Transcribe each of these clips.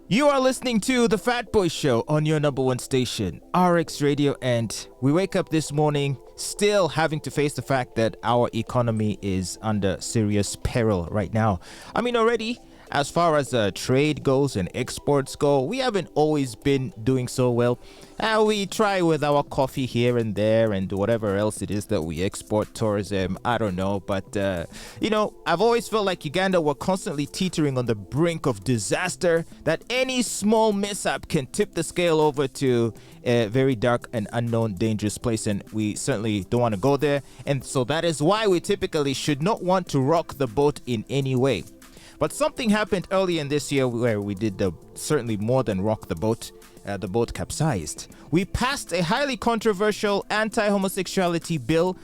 You are listening to The Fatboy Show on your number one station, RX Radio, and we wake up this morning still having to face the fact that our economy is under serious peril right now. I mean, already, as far as trade goes and exports go, we haven't always been doing so well. We try with our coffee here and there and whatever else it is that we export, tourism, I don't know. But, I've always felt like Uganda were constantly teetering on the brink of disaster, that any small mishap can tip the scale over to a very dark and unknown, dangerous place. And we certainly don't want to go there. And so that is why we typically should not want to rock the boat in any way. But something happened early in this year where we did certainly more than rock the boat. The boat capsized. We passed a highly controversial anti-homosexuality bill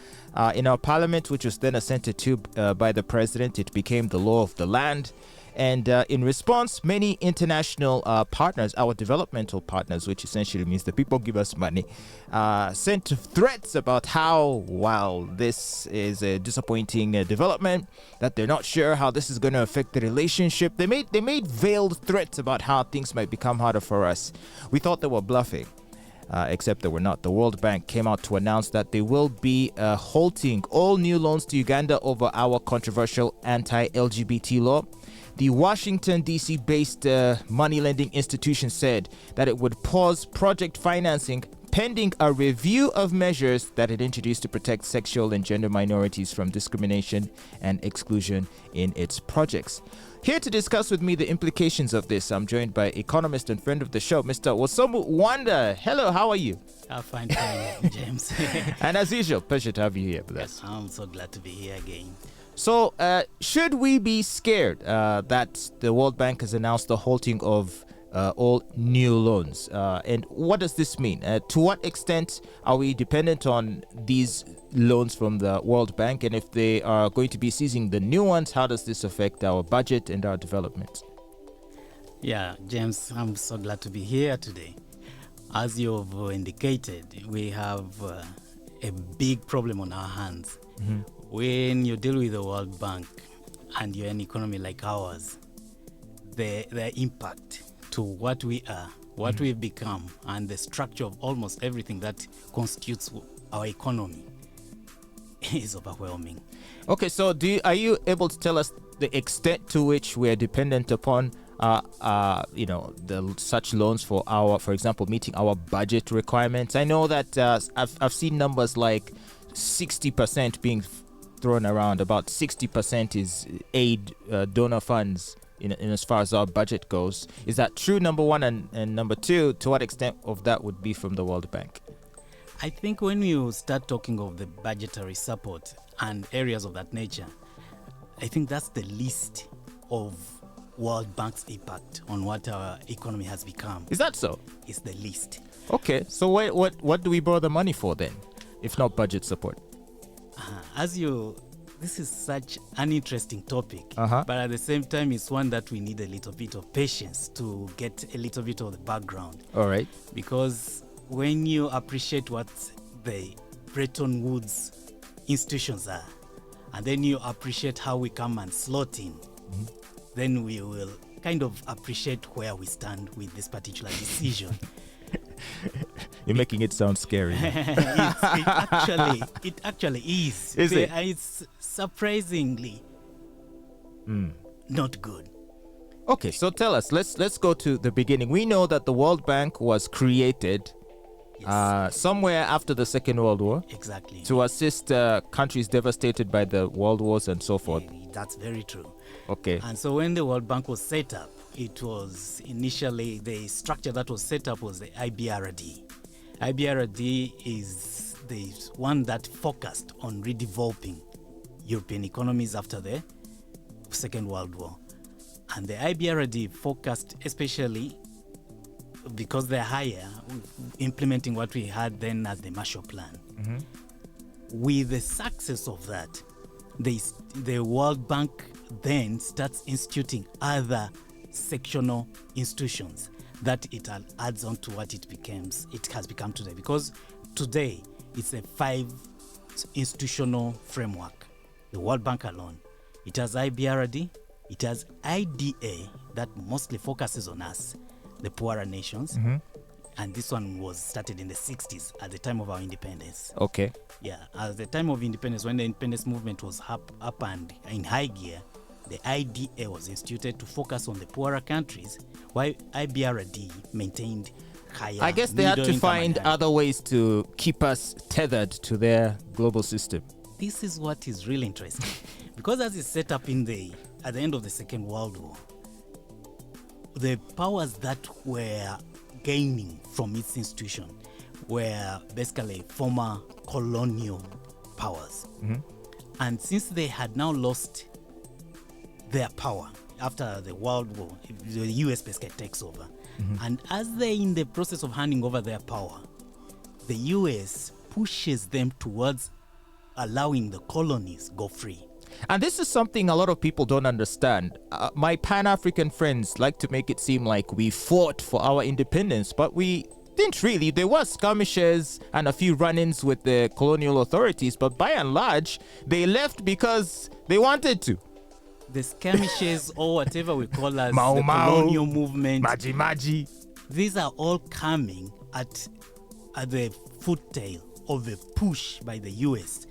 in our parliament, which was then assented to by the president. It became the law of the land. And in response, many international partners, our developmental partners, which essentially means the people give us money, sent threats about how, while this is a disappointing development, that they're not sure how this is going to affect the relationship. They made veiled threats about how things might become harder for us. We thought they were bluffing. Except they were not. The World Bank came out to announce that they will be halting all new loans to Uganda over our controversial anti-LGBT law. The Washington, D.C. based money lending institution said that it would pause project financing pending a review of measures that it introduced to protect sexual and gender minorities from discrimination and exclusion in its projects. Here to discuss with me the implications of this, I'm joined by economist and friend of the show, Mr. Wotsomu Wanda. Hello, how are you? Fine, James. And as usual, pleasure to have you here with us. I'm so glad to be here again. So, should we be scared that the World Bank has announced the halting of all new loans? And what does this mean? To what extent are we dependent on these loans from the World Bank? And if they are going to be seizing the new ones, how does this affect our budget and our development? Yeah, James, I'm so glad to be here today. As you've indicated, we have a big problem on our hands. Mm-hmm. When you deal with the World Bank and you're an economy like ours, the impact to what we are, what we've become, and the structure of almost everything that constitutes our economy is overwhelming. Okay, so are you able to tell us the extent to which we're dependent upon such loans for example, meeting our budget requirements? I know that I've seen numbers like 60% being thrown around. About 60% is aid, donor funds in as far as our budget goes. Is that true, number one? And number two, to what extent of that would be from the World Bank? I think when you start talking of the budgetary support and areas of that nature, I think that's the least of World Bank's impact on what our economy has become. Is that so? It's the least. Okay, so what do we borrow the money for then, if not budget support? This is such an interesting topic, but at the same time, it's one that we need a little bit of patience to get a little bit of the background. All right. Because when you appreciate what the Bretton Woods institutions are, and then you appreciate how we come and slot in, then we will kind of appreciate where we stand with this particular decision. You're making it sound scary. It actually is. Is it? It's surprisingly not good. Okay, so tell us. Let's go to the beginning. We know that the World Bank was created somewhere after the Second World War. Exactly. To assist countries devastated by the world wars and so forth. That's very true. Okay. And so when the World Bank was set up, it was initially the structure that was set up was the IBRD. IBRD is the one that focused on redeveloping European economies after the Second World War. And the IBRD focused especially because they're higher, implementing what we had then as the Marshall Plan. Mm-hmm. With the success of that, the World Bank then starts instituting other sectional institutions that it adds on to what it has become today. Because today, it's a 5 institutional framework. The World Bank alone. It has IBRD, it has IDA, that mostly focuses on us, the poorer nations. And this one was started in the 60s at the time of our independence. Okay. Yeah, at the time of independence, when the independence movement was up and in high gear, the IDA was instituted to focus on the poorer countries, while IBRD maintained higher. I guess they had to middle-income find and higher. other ways to keep us tethered to their global system. This is what is really interesting, because as it's set up at the end of the Second World War, the powers that were gaining from its institution were basically former colonial powers. And since they had now lost their power after the World War, the US basically takes over. And as they're in the process of handing over their power, the US pushes them towards allowing the colonies go free. And this is something a lot of people don't understand. My Pan-African friends like to make it seem like we fought for our independence, but we didn't really. There was skirmishes and a few run-ins with the colonial authorities, but by and large, they left because they wanted to. The skirmishes or whatever we call as Mau the Mau, colonial movement, Maji Maji. these are all coming at the foottail of a push by the US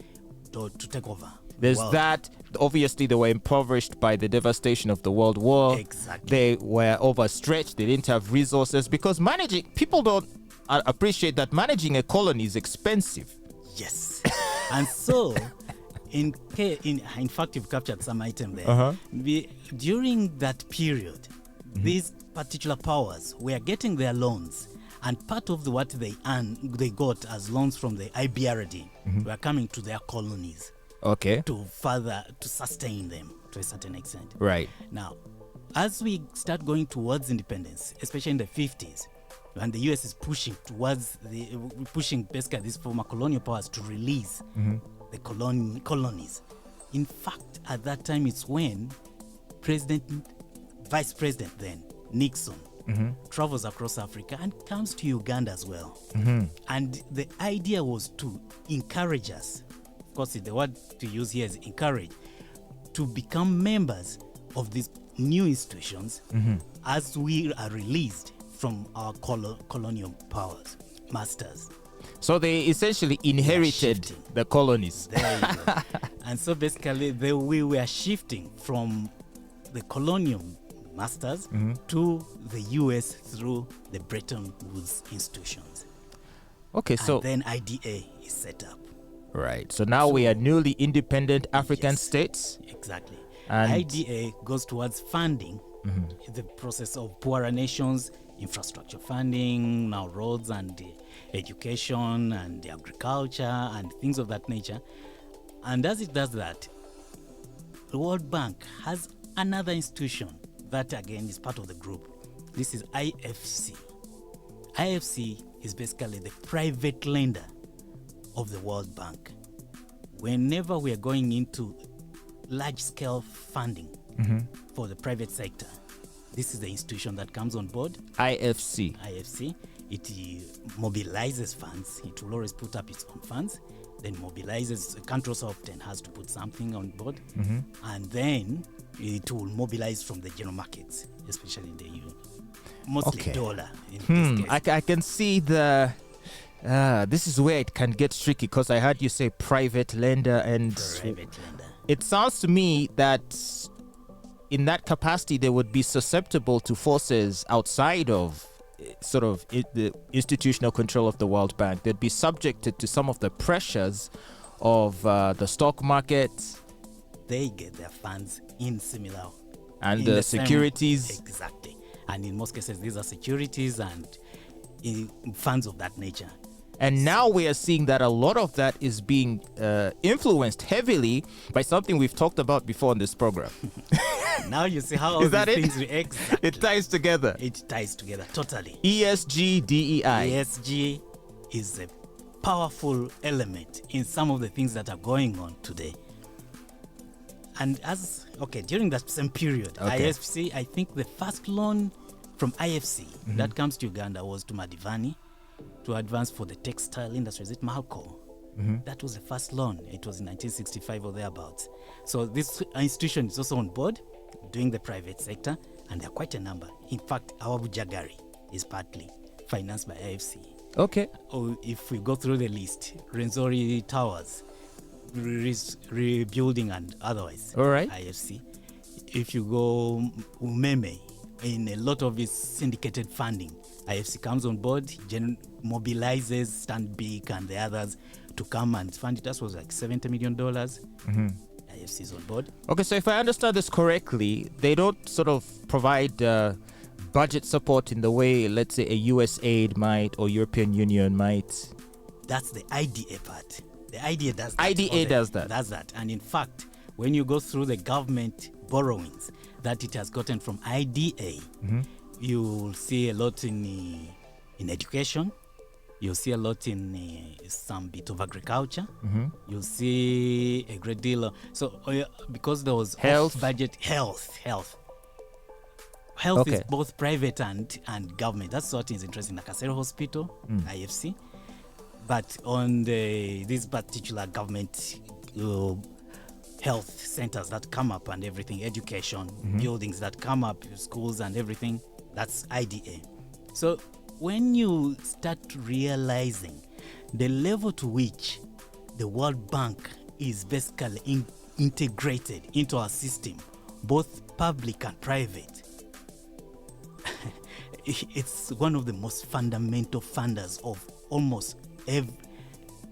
to take over. There's World. that. Obviously, they were impoverished by the devastation of the World War. Exactly. They were overstretched. They didn't have resources because people don't appreciate that managing a colony is expensive. Yes. And so, in fact, you've captured some item there. During that period, these particular powers were getting their loans, and part of what they got as loans from the IBRD were coming to their colonies. Okay. To sustain them to a certain extent. Right. Now, as we start going towards independence, especially in the 50s, and the US is pushing basically these former colonial powers to release the colonies. In fact, at that time, it's when Vice President then, Nixon, travels across Africa and comes to Uganda as well. And the idea was to encourage us, of course, the word to use here is encourage, to become members of these new institutions as we are released from our colonial powers, masters. So they essentially inherited the colonies. There you go. And so basically, we were shifting from the colonial masters to the US through the Bretton Woods institutions. Okay, so And then IDA is set up. right. So now we are newly independent African states. Exactly. And IDA goes towards funding the process of poorer nations, infrastructure funding, now roads and education and agriculture and things of that nature. And as it does that, the World Bank has another institution that again is part of the group. This is IFC. IFC is basically the private lender of the World Bank. Whenever we are going into large-scale funding for the private sector, this is the institution that comes on board. IFC. IFC. It mobilizes funds. It will always put up its own funds, then mobilizes. A country also often has to put something on board, and then it will mobilize from the general markets, especially in the EU. Mostly dollar in this case. I can see the. This is where it can get tricky because I heard you say private lender, and Private lender. it sounds to me that in that capacity they would be susceptible to forces outside of the institutional control of the World Bank. They'd be subjected to some of the pressures of the stock market They get their funds in similar and in the same- securities. Exactly. And in most cases, these are securities and funds of that nature. And now we are seeing that a lot of that is being influenced heavily by something we've talked about before on this program. Now you see how all Is that these it? things exactly. It ties together. It ties together totally. ESG, DEI. ESG is a powerful element in some of the things that are going on today. And during that same period, IFC, I think the first loan from IFC that comes to Uganda was to Museveni to advance for the textile industry. Is it Malco? That was the first loan. It was in 1965 or thereabouts. So this institution is also on board. doing the private sector, and there are quite a number. In fact, our Bujagari is partly financed by IFC. Okay. Or if we go through the list, Renzori Towers, rebuilding and otherwise, All right. IFC. If you go Umeme, in a lot of its syndicated funding, IFC comes on board, mobilizes Stanbic and the others to come and fund it. That was like $70 million. IFC is on board. Okay, so if I understand this correctly, they don't sort of provide budget support in the way, let's say, a US aid might or European Union might. That's the IDA part. The IDA does that. IDA does that. Does that. And in fact, when you go through the government borrowings that it has gotten from IDA, you'll see a lot in education. You'll see a lot in some bit of agriculture. You'll see a great deal. Because there was health budget, health okay. is both private and government. That's what is interesting. Nakasero Hospital, IFC. But on this particular government health centers that come up and everything, education, buildings that come up, schools and everything, that's IDA. So when you start realizing the level to which the World Bank is basically integrated into our system, both public and private, it's one of the most fundamental funders of almost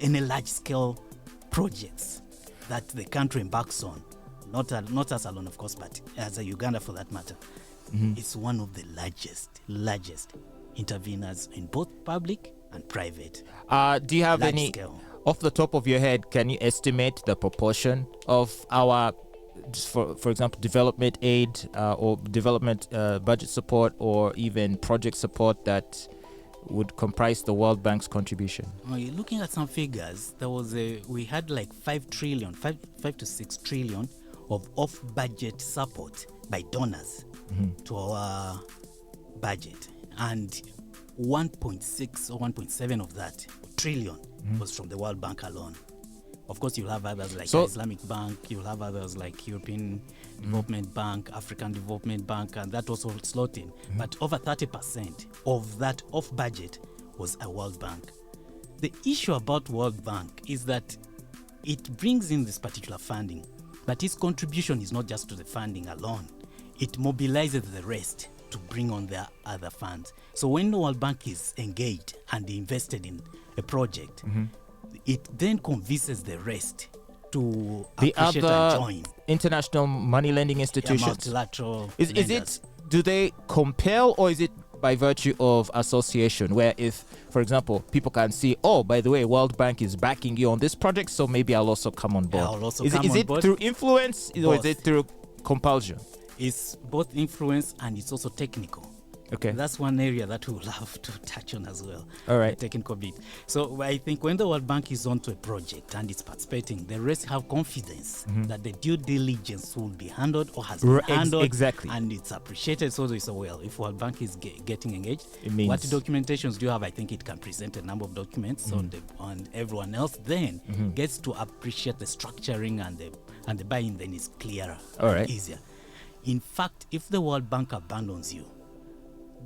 any large-scale projects that the country embarks on. Not us alone, of course, but as a Uganda for that matter. It's one of the largest interveners in both public and private. Do you have any, scale. Off the top of your head, can you estimate the proportion of our, for example, development aid or development budget support or even project support that would comprise the World Bank's contribution? Looking at some figures, we had like 5 to 6 trillion of off-budget support by donors to our budget, and 1.6 or 1.7 of that trillion was from the World Bank alone. Of course, you'll have others like Islamic Bank, you'll have others like European Development Bank, African Development Bank, and that also slot in. But over 30% of that off budget was a World Bank. The issue about World Bank is that it brings in this particular funding, but its contribution is not just to the funding alone. It mobilizes the rest to bring on their other funds. So when the World Bank is engaged and invested in a project, it then convinces the rest to the appreciate other and join. International money lending institutions. Multilateral Is it, do they compel, or is it by virtue of association, where if, for example, people can see, oh, by the way, World Bank is backing you on this project, so maybe I'll also come on board. Is it through influence or is it through compulsion? It's both influence and it's also technical. Okay. That's one area that we will have to touch on as well. All right. The technical bit. So I think when the World Bank is onto a project and it's participating, the rest have confidence that the due diligence will be handled or has been handled. Exactly. And it's appreciated. So they say, well, if World Bank is getting engaged, it means what documentations do you have? I think it can present a number of documents on everyone else then gets to appreciate the structuring and the buy-in then is clearer, all right, easier. In fact, if the World Bank abandons you,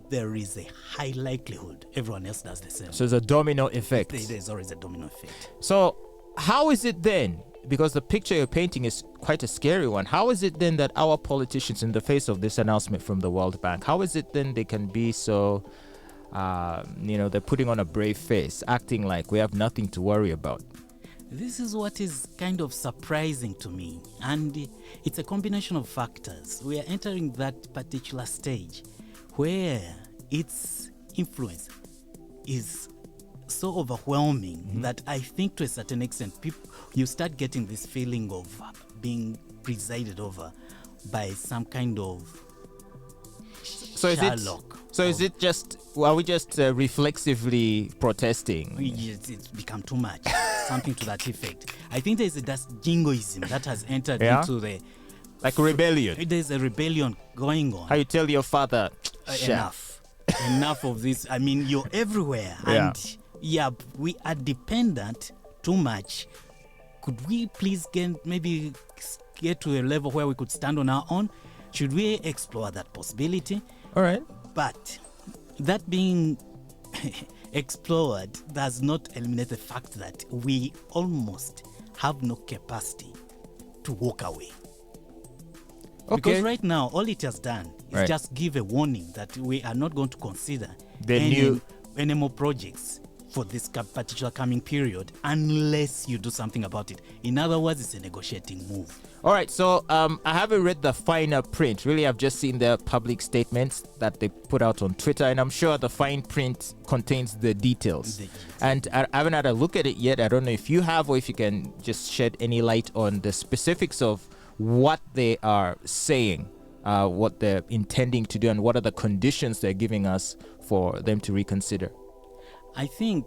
there is a high likelihood everyone else does the same. So there's a domino effect. There's always a domino effect. So how is it then, because the picture you're painting is quite a scary one, how is it then that our politicians, in the face of this announcement from the World Bank, how is it then they can be so, they're putting on a brave face, acting like we have nothing to worry about? This is what is kind of surprising to me, and it's a combination of factors. We are entering that particular stage where its influence is so overwhelming that I think to a certain extent you start getting this feeling of being presided over by some kind of Sherlock. Is it just, are we just reflexively protesting? It's become too much. Something to that effect. I think there's a jingoism that has entered into the... Like rebellion. There's a rebellion going on. How you tell your father, enough of this. I mean, you're everywhere. And we are dependent too much. Could we please get to a level where we could stand on our own? Should we explore that possibility? All right. But that being explored does not eliminate the fact that we almost have no capacity to walk away. Okay. Because right now, all it has done is Right. just give a warning that we are not going to consider The new- any more projects for this particular coming period unless you do something about it. In other words, it's a negotiating move. All right, so I haven't read the finer print. Really, I've just seen the public statements that they put out on Twitter, and I'm sure the fine print contains the details. And I haven't had a look at it yet. I don't know if you have, or if you can just shed any light on the specifics of what they are saying, what they're intending to do, and what are the conditions they're giving us for them to reconsider. I think,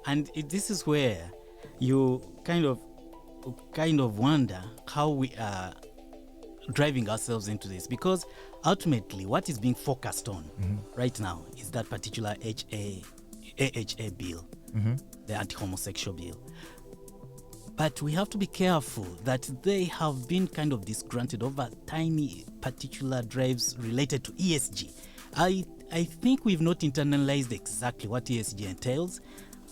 and this is where you kind of wonder how we are driving ourselves into this, because ultimately what is being focused on right now is that particular AHA bill, the anti-homosexual bill. But we have to be careful that they have been kind of disgruntled over tiny particular drives related to ESG. I think we've not internalized exactly what ESG entails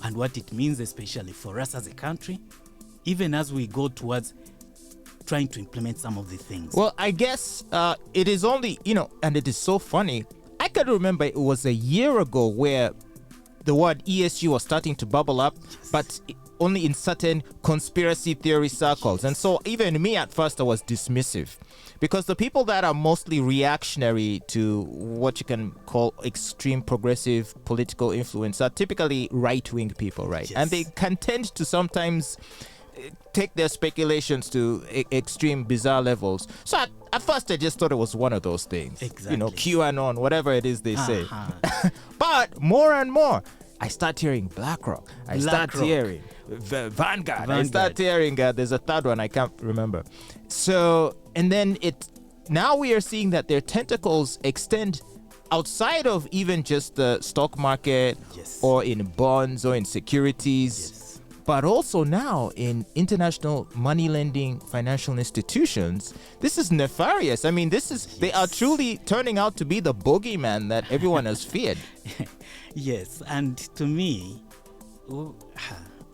and what it means, especially for us as a country, even as we go towards trying to implement some of the things. Well, I guess it is only, and it is so funny. I can remember it was a year ago where the word ESG was starting to bubble up, but only in certain conspiracy theory circles. And so even me at first, I was dismissive, because the people that are mostly reactionary to what you can call extreme progressive political influence are typically right-wing people, right? Yes. And they can tend to sometimes take their speculations to extreme bizarre levels. So at first I just thought it was one of those things. Exactly. QAnon, whatever it is they say. But more and more, I start hearing Blackrock. I start hearing Vanguard. I start hearing, there's a third one, I can't remember. So, and then now we are seeing that their tentacles extend outside of even just the stock market, Yes. or in bonds or in securities. Yes. But also now in international money lending financial institutions. This is nefarious. I mean, they are truly turning out to be the bogeyman that everyone has feared. Yes, and to me,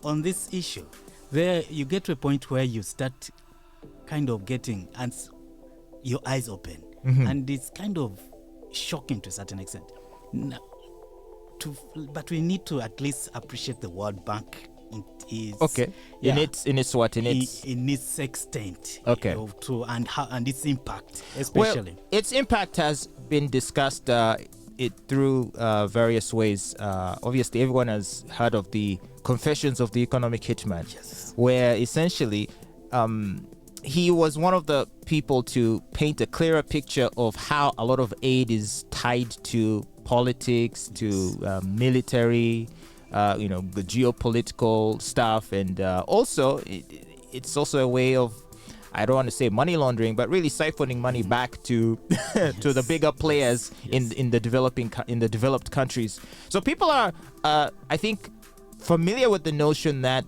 on this issue, there you get to a point where you start kind of getting your eyes open, and it's kind of shocking to a certain extent. But we need to at least appreciate the World Bank. Okay. Yeah. In its extent. Okay. And its impact, especially. Well, its impact has been discussed through various ways. Obviously, everyone has heard of the Confessions of the Economic Hitman, Yes. where essentially he was one of the people to paint a clearer picture of how a lot of aid is tied to politics, to military, the geopolitical stuff, and also it's also a way of, I don't want to say money laundering, but really siphoning money back to to the bigger players in the developed countries. So people are, I think, familiar with the notion that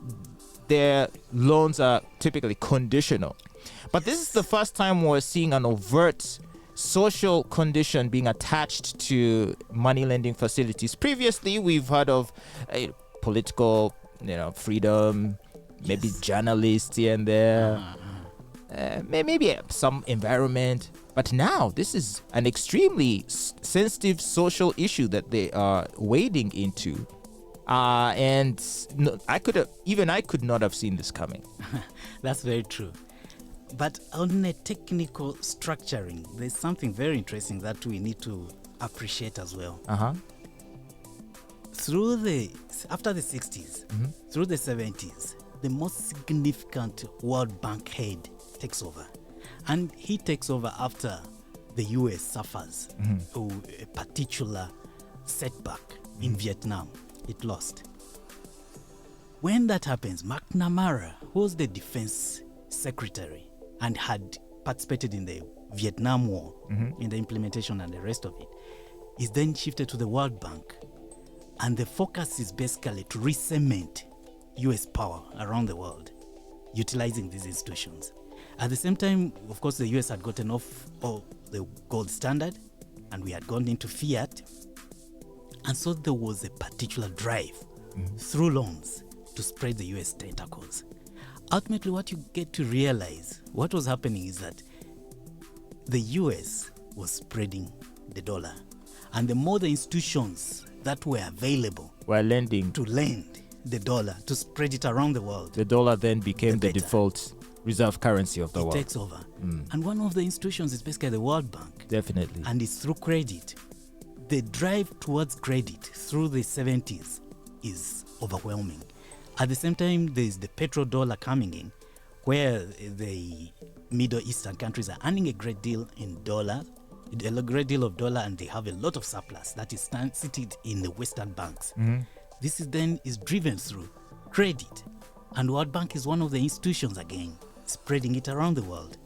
their loans are typically conditional. But this is the first time we're seeing an overt social condition being attached to money lending facilities. Previously, we've heard of political, freedom, maybe journalists here and there, maybe some environment. But now this is an extremely sensitive social issue that they are wading into. And I could not have seen this coming. That's very true. But on a technical structuring, there's something very interesting that we need to appreciate as well. After the 60s, through the 70s, the most significant World Bank head takes over. And he takes over after the US suffers a particular setback in Vietnam. It lost. When that happens, McNamara, who was the defense secretary and had participated in the Vietnam War, in the implementation and the rest of it, is then shifted to the World Bank. And the focus is basically to re-cement US power around the world, utilizing these institutions. At the same time, of course, the US had gotten off the gold standard, and we had gone into fiat. And so there was a particular drive through loans to spread the US tentacles. Ultimately, what you get to realize, what was happening is that the US was spreading the dollar. And the more the institutions that were available We're lending. to lend the dollar, to spread it around the world, The dollar then became the better. default reserve currency of the it world. takes over. And one of the institutions is basically the World Bank. Definitely. And it's through credit. The drive towards credit through the 70s is overwhelming. At the same time, there's the petrodollar coming in, where the Middle Eastern countries are earning a great deal in dollar, a great deal of dollar, and they have a lot of surplus that is seated in the Western banks. This is driven through credit. And World Bank is one of the institutions, again, spreading it around the world.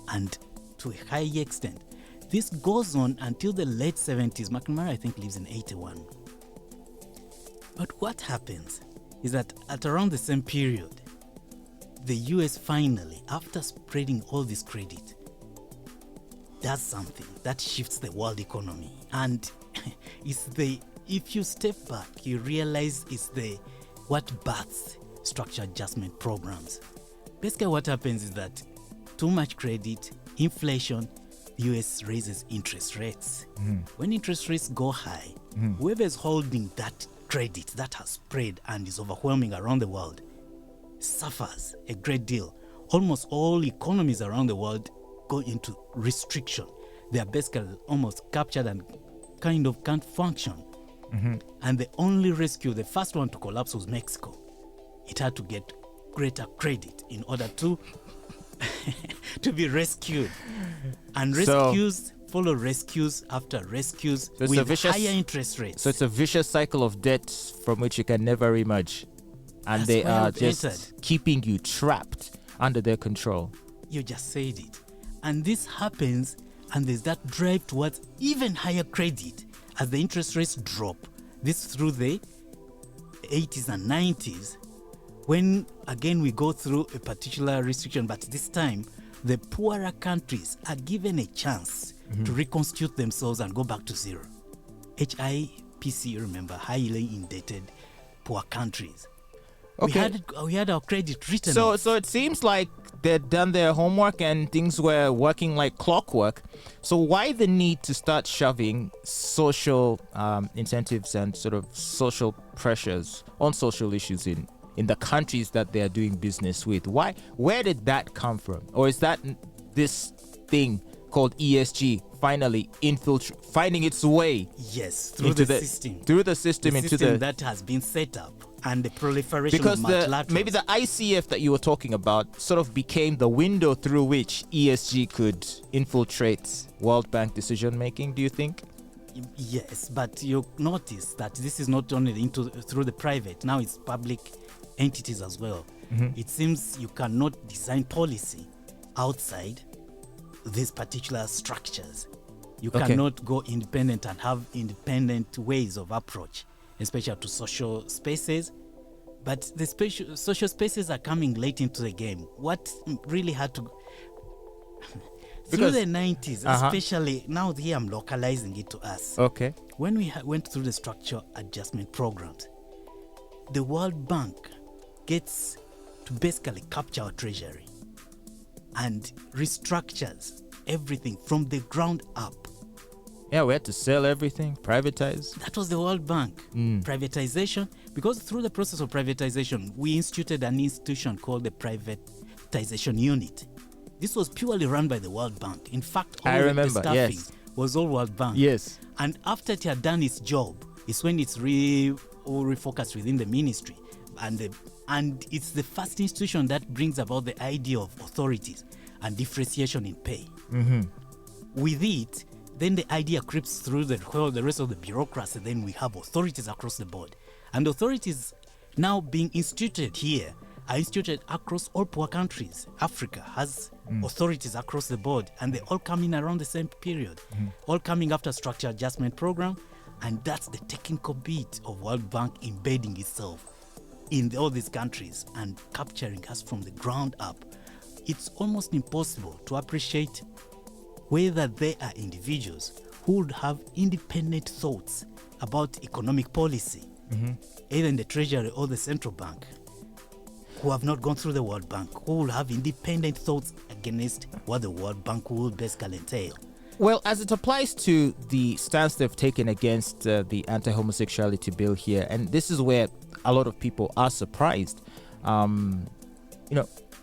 And to a high extent, this goes on until the late 70s. McNamara, I think, lives in 81. But what happens is that at around the same period, the US finally, after spreading all this credit, does something that shifts the world economy. And if you step back, you realize it's what births structure adjustment programs. Basically, what happens is that too much credit, inflation, US raises interest rates. When interest rates go high, whoever is holding that credit that has spread and is overwhelming around the world suffers a great deal. Almost all economies around the world go into restriction. They are basically almost captured and kind of can't function. And the only rescue, the first one to collapse, was Mexico. It had to get greater credit in order to to be rescued. And rescues follow rescues after rescues with higher interest rates. So it's a vicious cycle of debt from which you can never emerge. And That's they where are I've just entered. keeping you trapped under their control. You just said it. And this happens, and there's that drive towards even higher credit as the interest rates drop. This through the 80s and 90s, when again we go through a particular restriction, but this time the poorer countries are given a chance to reconstitute themselves and go back to zero. HIPC, remember, highly indebted poor countries. Okay. We had our credit written So off. so it seems like they'd done their homework and things were working like clockwork. So why the need to start shoving social incentives and sort of social pressures on social issues in the countries that they are doing business with? Why? Where did that come from? Or is that this thing called ESG finally finding its way Yes, through into the system. through the system, The into system the that has been set up, and the proliferation because of multilaterals. maybe the ICF that you were talking about sort of became the window through which ESG could infiltrate World Bank decision making, do you think? Yes, but you notice that this is not only through the private, now it's public entities as well. It seems you cannot design policy outside these particular structures. You Okay. cannot go independent and have independent ways of approach, especially to social spaces. But the social spaces are coming late into the game. What really had to through Because- the 90s, especially now here I'm localizing it to us. Okay. When we went through the structure adjustment programs, the World Bank gets to basically capture our treasury and restructures everything from the ground up. Yeah, we had to sell everything, privatize. That was the World Bank. Privatization, because through the process of privatization, we instituted an institution called the Privatization Unit. This was purely run by the World Bank. In fact, all I of remember, the staffing yes. was all World Bank. Yes. And after it had done its job, it's when it's refocused within the ministry. And it's the first institution that brings about the idea of authorities and differentiation in pay. With it, then the idea creeps through the rest of the bureaucracy. Then we have authorities across the board. And authorities now being instituted here are instituted across all poor countries. Africa has authorities across the board, and they all come in around the same period, all coming after structure adjustment program. And that's the technical bit of World Bank embedding itself in all these countries and capturing us from the ground up. it's almost impossible to appreciate whether they are individuals who would have independent thoughts about economic policy, either in the Treasury or the Central Bank, who have not gone through the World Bank, who will have independent thoughts against what the World Bank will basically entail. Well, as it applies to the stance they've taken against the anti-homosexuality bill here, and this is where a lot of people are surprised.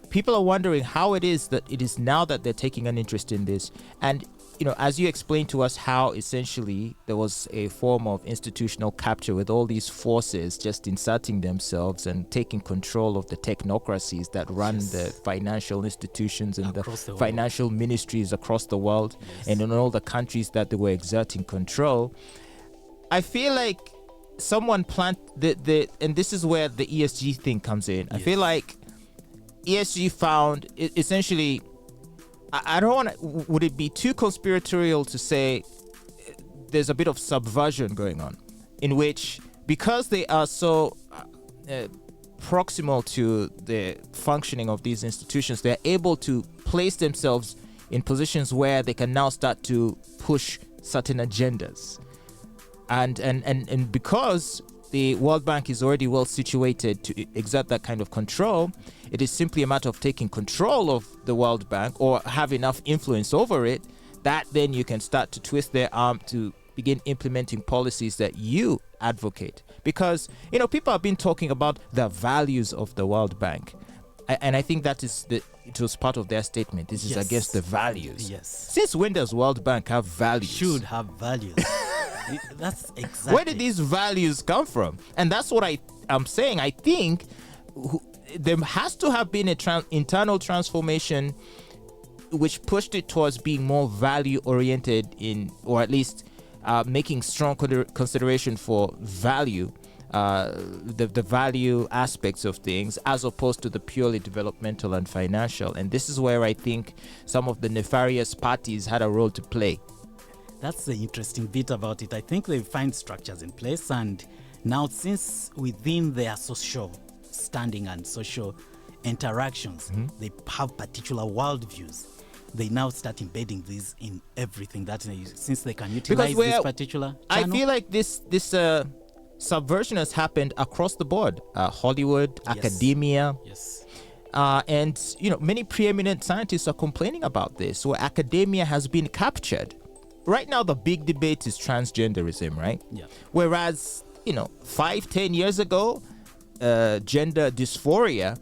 People are wondering how it is that it is now that they're taking an interest in this. And, as you explained to us how essentially there was a form of institutional capture with all these forces just inserting themselves and taking control of the technocracies that run the financial institutions and Across the the financial ministries across the world, and in all the countries that they were exerting control. I feel like someone and this is where the ESG thing comes in. I feel like ESG found essentially, I don't want to, would it be too conspiratorial to say there's a bit of subversion going on, in which, because they are so proximal to the functioning of these institutions, they're able to place themselves in positions where they can now start to push certain agendas. And because the World Bank is already well situated to exert that kind of control, it is simply a matter of taking control of the World Bank or have enough influence over it that then you can start to twist their arm to begin implementing policies that you advocate. Because, people have been talking about the values of the World Bank. And I think that is it was part of their statement. This is against the values. Yes. Since when does World Bank have values? Should have values. That's exactly. Where did these values come from? And that's what I'm saying. I think there has to have been an internal transformation which pushed it towards being more value oriented or at least making strong consideration for value, the value aspects of things, as opposed to the purely developmental and financial. And this is where I think some of the nefarious parties had a role to play. That's the interesting bit about it. I think they find structures in place, and now, since within their social standing and social interactions, they have particular worldviews, they now start embedding these in everything that since they can utilize this particular channel. I feel like this subversion has happened across the board. Hollywood, academia. Yes. And many preeminent scientists are complaining about this, where academia has been captured. Right now, the big debate is transgenderism, right? Yeah. Whereas, 5-10 years ago, gender dysphoria,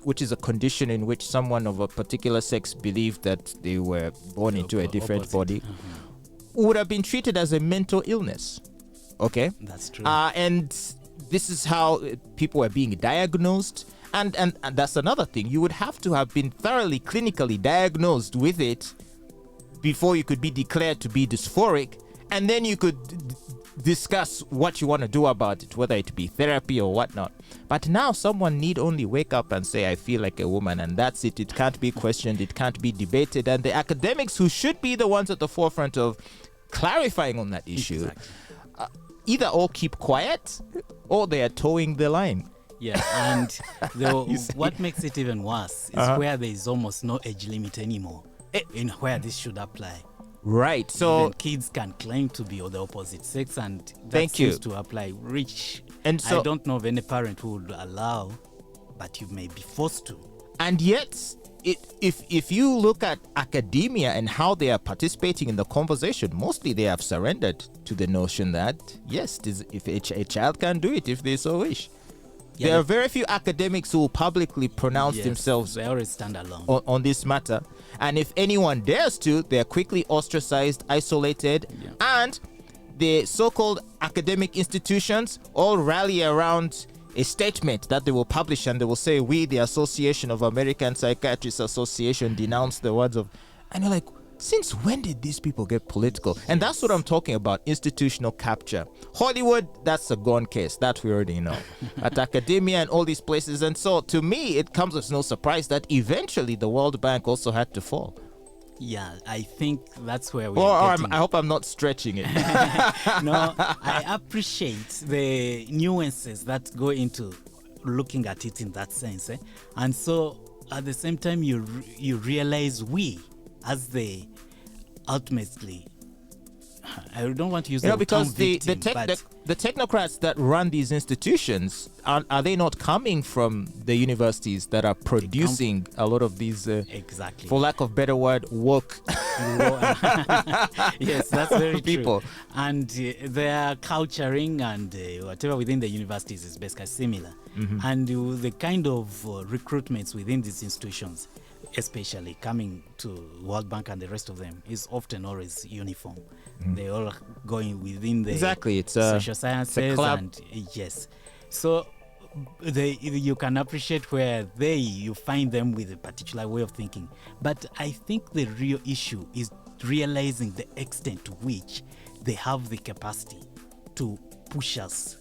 which is a condition in which someone of a particular sex believed that they were born into a different body, would have been treated as a mental illness. Okay? That's true. And this is how people were being diagnosed. And that's another thing. You would have to have been thoroughly clinically diagnosed with it before you could be declared to be dysphoric, and then you could discuss what you want to do about it, whether it be therapy or whatnot. But now someone need only wake up and say, I feel like a woman, and that's it. It can't be questioned, it can't be debated. And the academics, who should be the ones at the forefront of clarifying on that issue, either all keep quiet or they are towing the line. Yeah, and what makes it even worse is where there is almost no age limit anymore in where this should apply. Right. So even kids can claim to be of the opposite sex, and that seems to apply. And so I don't know of any parent who would allow, but you may be forced to. And yet, if you look at academia and how they are participating in the conversation, mostly they have surrendered to the notion that, yes, if a child can do it if they so wish. Yeah, there are very few academics who will publicly pronounce themselves they always stand alone on this matter. And if anyone dares to, they're quickly ostracized, isolated, and the so-called academic institutions all rally around a statement that they will publish, and they will say, we, the Association of American Psychiatrists Association, denounce the words of... And you're like, since when did these people get political? And that's what I'm talking about, institutional capture. Hollywood, that's a gone case. That we already know. At academia and all these places. And so, to me, it comes as no surprise that eventually the World Bank also had to fall. Yeah, I think that's where I hope I'm not stretching it. No, I appreciate the nuances that go into looking at it in that sense. And so, at the same time, you realize we, as the ultimately, I don't want to use the because term victim, the technocrats that run these institutions, are they not coming from the universities that are producing a lot of these, exactly, for lack of better word, woke yes, that's very people. true. And their culturing and whatever within the universities is basically similar. And the kind of recruitments within these institutions, especially coming to World Bank and the rest of them, is often always uniform. They're all going within the it's social sciences, it's a club. and yes, so you can appreciate where you find them with a particular way of thinking. But I think the real issue is realizing the extent to which they have the capacity to push us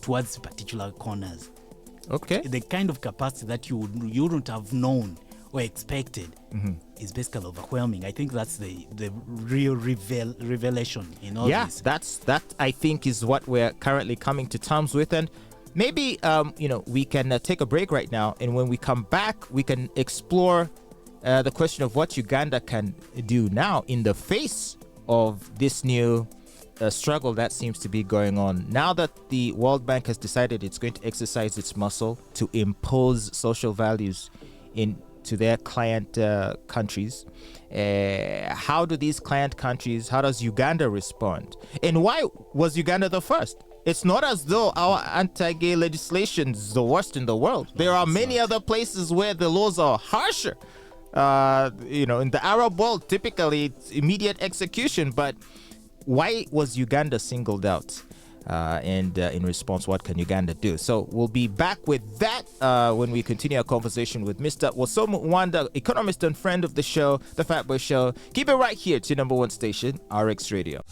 towards particular corners. Okay. The kind of capacity that you wouldn't have known or expected is basically overwhelming. I think that's the real revelation in all this. That I think is what we're currently coming to terms with. And maybe we can take a break right now, and when we come back, we can explore the question of what Uganda can do now in the face of this new struggle that seems to be going on. Now that the World Bank has decided it's going to exercise its muscle to impose social values to their client countries, how do these client countries, how does Uganda respond? And why was Uganda the first? It's not as though our anti-gay legislation is the worst in the world. There are many other places where the laws are harsher. In the Arab world, typically it's immediate execution. But why was Uganda singled out? And in response, what can Uganda do? So we'll be back with that when we continue our conversation with Mr. Wotsomu Wanda, economist and friend of the show, The Fatboy Show. Keep it right here to your number one station, RX Radio.